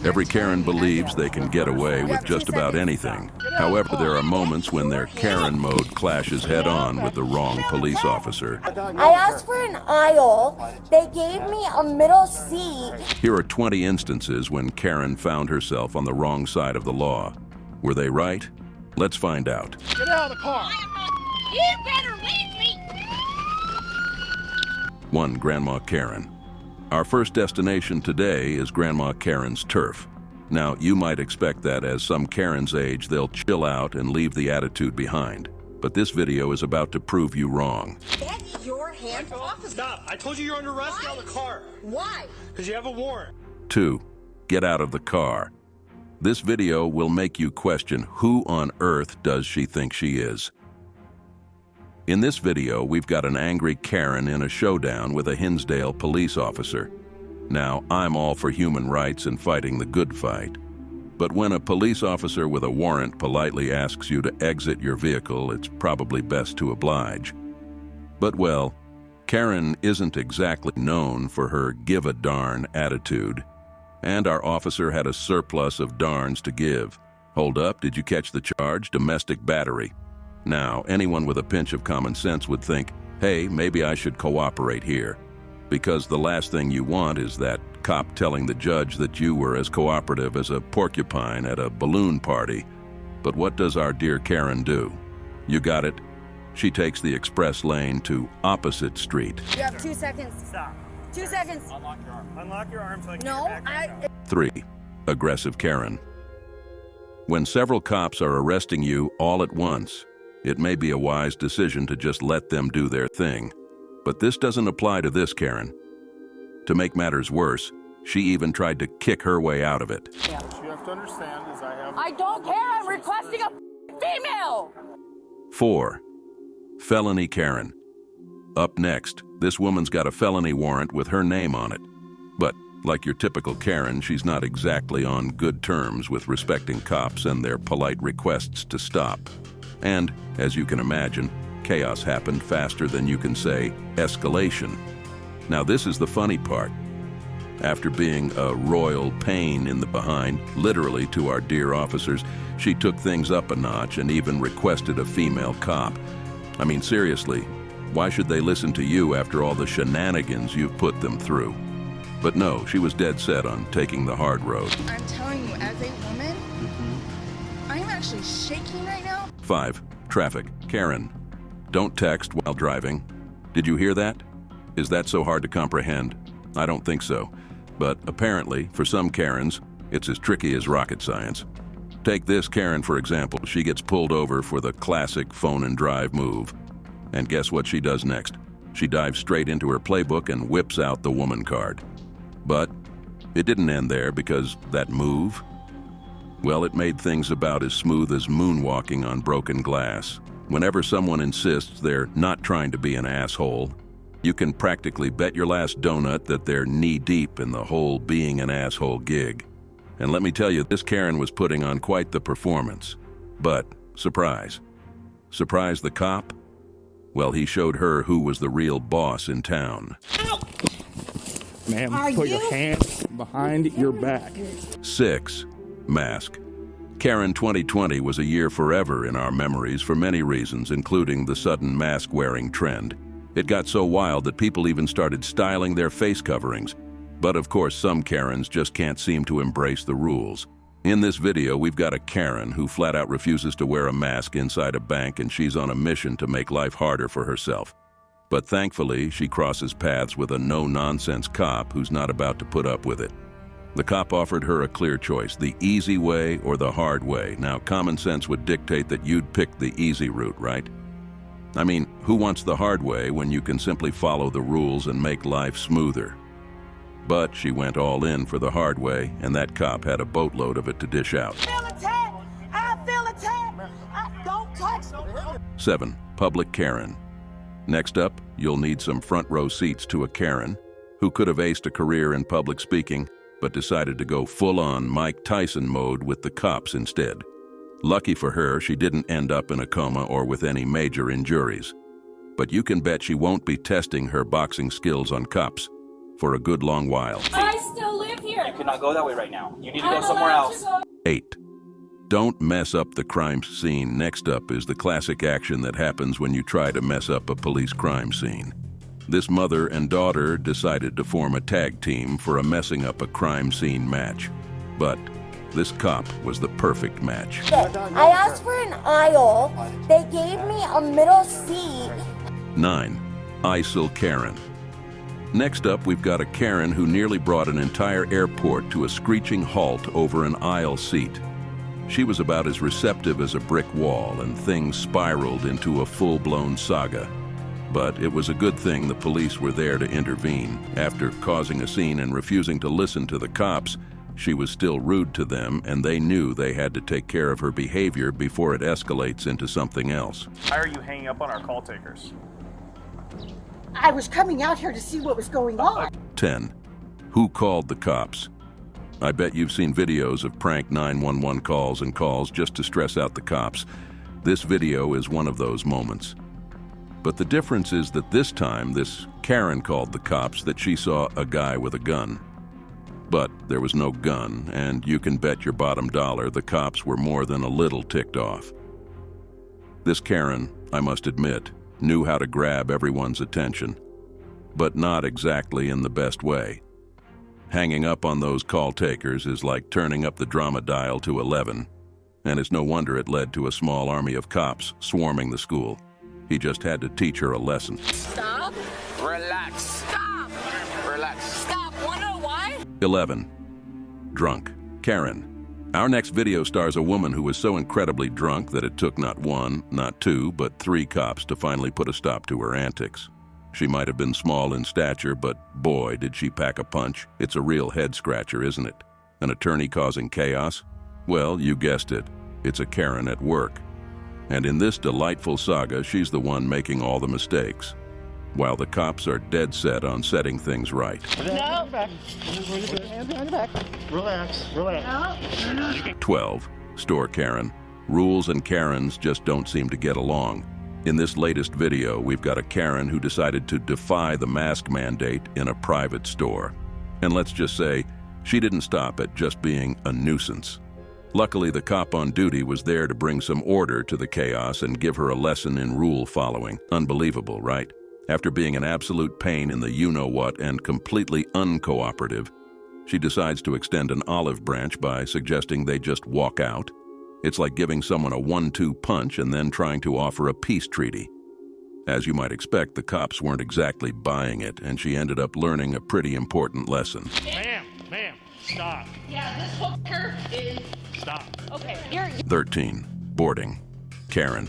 Every Karen believes they can get away with just about anything. However, there are moments when their Karen mode clashes head-on with the wrong police officer. I asked for an aisle. They gave me a middle seat. Here are 20 instances when Karen found herself on the wrong side of the law. Were they right? Let's find out. Get out of the car! You better leave me! 1. Grandma Karen. Our first destination today is Grandma Karen's turf. Now, you might expect that as some Karens age, they'll chill out and leave the attitude behind. But this video is about to prove you wrong. Get your hands off of me! Stop! I told you you're under arrest. Get out of the car. Why? Because you have a warrant. 2. Get out of the car. This video will make you question who on earth does she think she is. In this video, we've got an angry Karen in a showdown with a Hinsdale police officer. Now, I'm all for human rights and fighting the good fight. But when a police officer with a warrant politely asks you to exit your vehicle, it's probably best to oblige. But well, Karen isn't exactly known for her give-a-darn attitude. And our officer had a surplus of darns to give. Hold up, did you catch the charge? Domestic battery. Now, anyone with a pinch of common sense would think, hey, maybe I should cooperate here. Because the last thing you want is that cop telling the judge that you were as cooperative as a porcupine at a balloon party. But what does our dear Karen do? You got it? She takes the express lane to opposite street. You have 2 seconds. Stop. 2 seconds. Unlock your arm. Unlock your arm so I can No, get back. 3. Aggressive Karen. When several cops are arresting you all at once, it may be a wise decision to just let them do their thing. But this doesn't apply to this Karen. To make matters worse, she even tried to kick her way out of it. What you have to understand is I don't care. I'm requesting a female. 4. Felony Karen. Up next, this woman's got a felony warrant with her name on it. But, like your typical Karen, she's not exactly on good terms with respecting cops and their polite requests to stop. And, as you can imagine, chaos happened faster than you can say escalation. Now this is the funny part. After being a royal pain in the behind, literally to our dear officers, she took things up a notch and even requested a female cop. I mean, seriously, why should they listen to you after all the shenanigans you've put them through? But no, she was dead set on taking the hard road. I'm telling you, as a woman, I'm actually shaking right now. 5. Traffic. Karen. Don't text while driving. Did you hear that? Is that so hard to comprehend? I don't think so. But apparently, for some Karens, it's as tricky as rocket science. Take this Karen, for example. She gets pulled over for the classic phone and drive move. And guess what she does next? She dives straight into her playbook and whips out the woman card. But it didn't end there, because that move, well, it made things about as smooth as moonwalking on broken glass. Whenever someone insists they're not trying to be an asshole, you can practically bet your last donut that they're knee-deep in the whole being an asshole gig. And let me tell you, this Karen was putting on quite the performance. But, surprise. Surprise the cop? Well, he showed her who was the real boss in town. Ma'am, put your hands behind your back. 6. Mask. Karen 2020 was a year forever in our memories for many reasons, including the sudden mask-wearing trend. It got so wild that people even started styling their face coverings. But of course, some Karens just can't seem to embrace the rules. In this video, we've got a Karen who flat out refuses to wear a mask inside a bank, and she's on a mission to make life harder for herself. But thankfully, she crosses paths with a no-nonsense cop who's not about to put up with it. The cop offered her a clear choice, the easy way or the hard way. Now, common sense would dictate that you'd pick the easy route, right? I mean, who wants the hard way when you can simply follow the rules and make life smoother? But she went all in for the hard way, and that cop had a boatload of it to dish out. I feel attacked. I feel attacked. Don't touch me. 7. Public Karen. Next up, you'll need some front row seats to a Karen who could have aced a career in public speaking, but decided to go full-on Mike Tyson mode with the cops instead. Lucky for her, she didn't end up in a coma or with any major injuries. But you can bet she won't be testing her boxing skills on cops for a good long while. I still live here. could not go that way right now. You need to go somewhere else. 8. Don't mess up the crime scene. Next up is the classic action that happens when you try to mess up a police crime scene. This mother and daughter decided to form a tag team for a messing up a crime scene match. But this cop was the perfect match. I asked for an aisle. They gave me a middle seat. 9. ISIL Karen. Next up, we've got a Karen who nearly brought an entire airport to a screeching halt over an aisle seat. She was about as receptive as a brick wall, and things spiraled into a full-blown saga. But it was a good thing the police were there to intervene. After causing a scene and refusing to listen to the cops, she was still rude to them, and they knew they had to take care of her behavior before it escalates into something else. Why are you hanging up on our call takers? I was coming out here to see what was going on. 10. Who called the cops? I bet you've seen videos of prank 911 calls and calls just to stress out the cops. This video is one of those moments. But the difference is that this time, this Karen called the cops that she saw a guy with a gun. But there was no gun, and you can bet your bottom dollar the cops were more than a little ticked off. This Karen, I must admit, knew how to grab everyone's attention, but not exactly in the best way. Hanging up on those call takers is like turning up the drama dial to 11, and it's no wonder it led to a small army of cops swarming the school. He just had to teach her a lesson. Stop. Relax. Stop. Relax. Stop. Wanna know why? 11. Drunk Karen. Our next video stars a woman who was so incredibly drunk that it took not one, not two, but 3 cops to finally put a stop to her antics. She might have been small in stature, but boy, did she pack a punch. It's a real head-scratcher, isn't it? An attorney causing chaos? Well, you guessed it. It's a Karen at work. And in this delightful saga, she's the one making all the mistakes, while the cops are dead set on setting things right. No. Relax. Relax. 12. Store Karen. Rules and Karens just don't seem to get along. In this latest video, we've got a Karen who decided to defy the mask mandate in a private store. And let's just say, she didn't stop at just being a nuisance. Luckily, the cop on duty was there to bring some order to the chaos and give her a lesson in rule following. Unbelievable, right? After being an absolute pain in the you-know-what and completely uncooperative, she decides to extend an olive branch by suggesting they just walk out. It's like giving someone a 1-2 punch and then trying to offer a peace treaty. As you might expect, the cops weren't exactly buying it, and she ended up learning a pretty important lesson. Ma'am, stop. Yeah, this hooker is. Stop. Okay, you're. 13. Boarding Karen.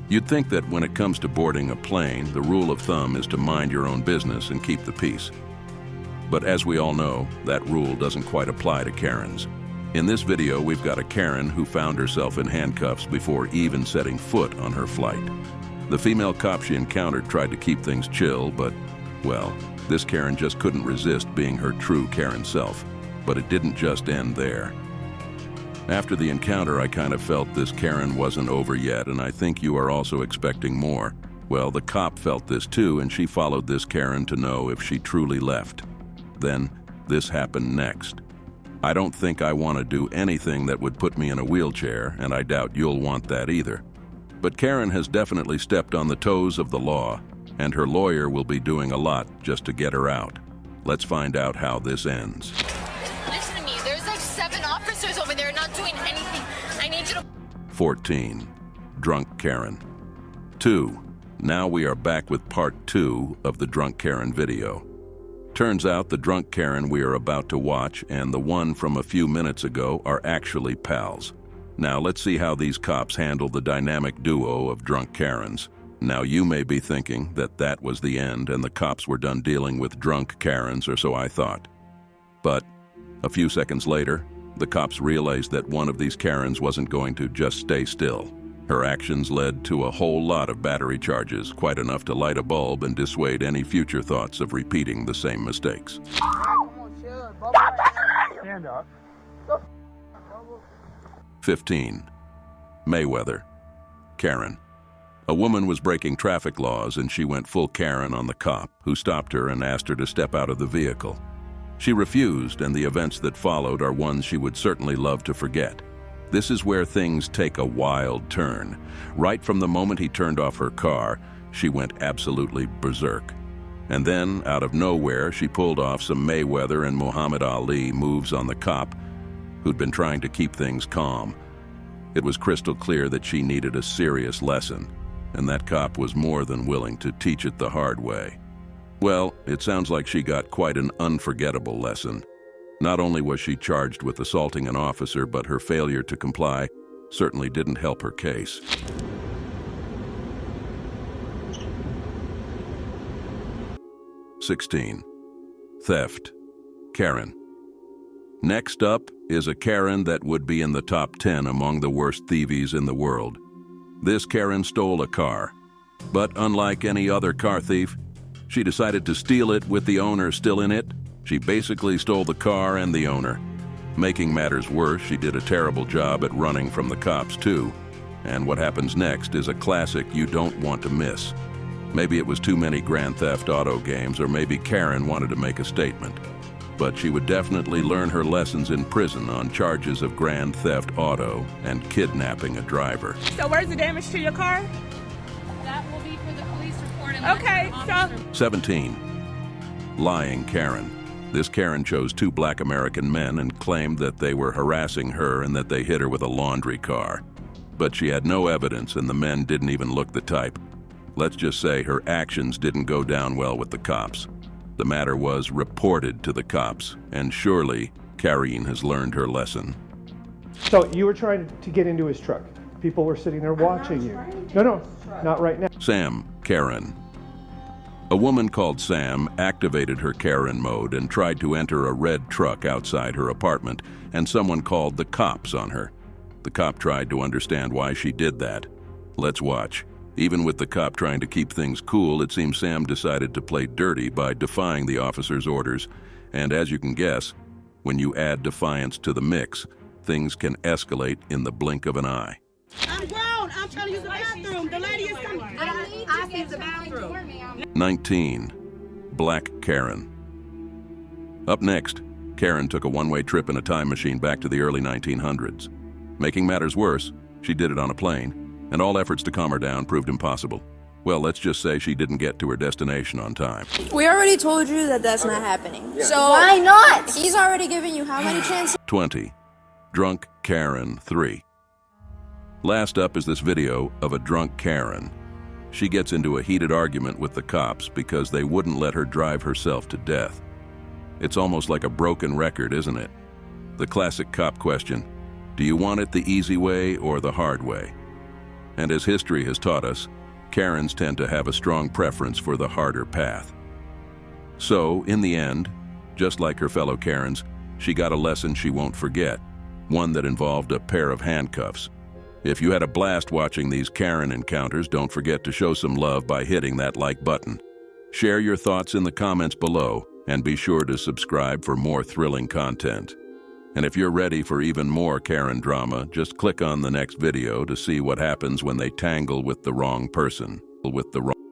You'd think that when it comes to boarding a plane, the rule of thumb is to mind your own business and keep the peace. But as we all know, that rule doesn't quite apply to Karens. In this video, we've got a Karen who found herself in handcuffs before even setting foot on her flight. The female cop she encountered tried to keep things chill, but, well, this Karen just couldn't resist being her true Karen self. But it didn't just end there. After the encounter, I kind of felt this Karen wasn't over yet, and I think you are also expecting more. Well, the cop felt this too, and she followed this Karen to know if she truly left. Then, this happened next. I don't think I want to do anything that would put me in a wheelchair, and I doubt you'll want that either. But Karen has definitely stepped on the toes of the law, and her lawyer will be doing a lot just to get her out. Let's find out how this ends. Listen to me. There's like 7 officers over there not doing anything. I need you to. 14. Drunk Karen. 2. Now we are back with part 2 of the Drunk Karen video. Turns out the drunk Karen we are about to watch and the one from a few minutes ago are actually pals. Now let's see how these cops handle the dynamic duo of drunk Karens. Now you may be thinking that that was the end and the cops were done dealing with drunk Karens, or so I thought. But a few seconds later, the cops realized that one of these Karens wasn't going to just stay still. Her actions led to a whole lot of battery charges, quite enough to light a bulb and dissuade any future thoughts of repeating the same mistakes. Stand up. 15. Mayweather. Karen. A woman was breaking traffic laws and she went full Karen on the cop, who stopped her and asked her to step out of the vehicle. She refused, and the events that followed are ones she would certainly love to forget. This is where things take a wild turn. Right from the moment he turned off her car, she went absolutely berserk. And then, out of nowhere, she pulled off some Mayweather and Muhammad Ali moves on the cop, who'd been trying to keep things calm. It was crystal clear that she needed a serious lesson, and that cop was more than willing to teach it the hard way. Well, it sounds like she got quite an unforgettable lesson. Not only was she charged with assaulting an officer, but her failure to comply certainly didn't help her case. "16. Theft. Karen. Next up is a Karen that would be in the top 10 among the worst thieves in the world. This Karen stole a car, but unlike any other car thief, she decided to steal it with the owner still in it. She basically stole the car and the owner. Making matters worse, she did a terrible job at running from the cops too. And what happens next is a classic you don't want to miss. Maybe it was too many Grand Theft Auto games, or maybe Karen wanted to make a statement. But she would definitely learn her lessons in prison on charges of Grand Theft Auto and kidnapping a driver. So where's the damage to your car? That will be for the police report. And Okay, so 17. Lying Karen. This Karen chose two black American men and claimed that they were harassing her and that they hit her with a laundry car. But she had no evidence, and the men didn't even look the type. Let's just say her actions didn't go down well with the cops. The matter was reported to the cops, and surely Karine has learned her lesson. So you were trying to get into his truck. People were sitting there watching you. No, not right now. Sam, Karen. A woman called Sam activated her Karen mode and tried to enter a red truck outside her apartment, and someone called the cops on her. The cop tried to understand why she did that. Let's watch. Even with the cop trying to keep things cool, it seems Sam decided to play dirty by defying the officer's orders. And as you can guess, when you add defiance to the mix, things can escalate in the blink of an eye. I'm grown. I'm trying to use the bathroom. The lady is coming. I need the bathroom. 19. Black Karen. Up next, Karen took a one-way trip in a time machine back to the early 1900s. Making matters worse, she did it on a plane, and all efforts to calm her down proved impossible. Well, let's just say she didn't get to her destination on time. We already told you that that's not happening. So Why not? he's already given you how many chances? 20. Drunk Karen 3. Last up is this video of a drunk Karen. She gets into a heated argument with the cops because they wouldn't let her drive herself to death. It's almost like a broken record, isn't it? The classic cop question, do you want it the easy way or the hard way? And as history has taught us, Karens tend to have a strong preference for the harder path. So, in the end, just like her fellow Karens, she got a lesson she won't forget, one that involved a pair of handcuffs. If you had a blast watching these Karen encounters, don't forget to show some love by hitting that like button. Share your thoughts in the comments below, and be sure to subscribe for more thrilling content. And if you're ready for even more Karen drama, just click on the next video to see what happens when they tangle with the wrong person.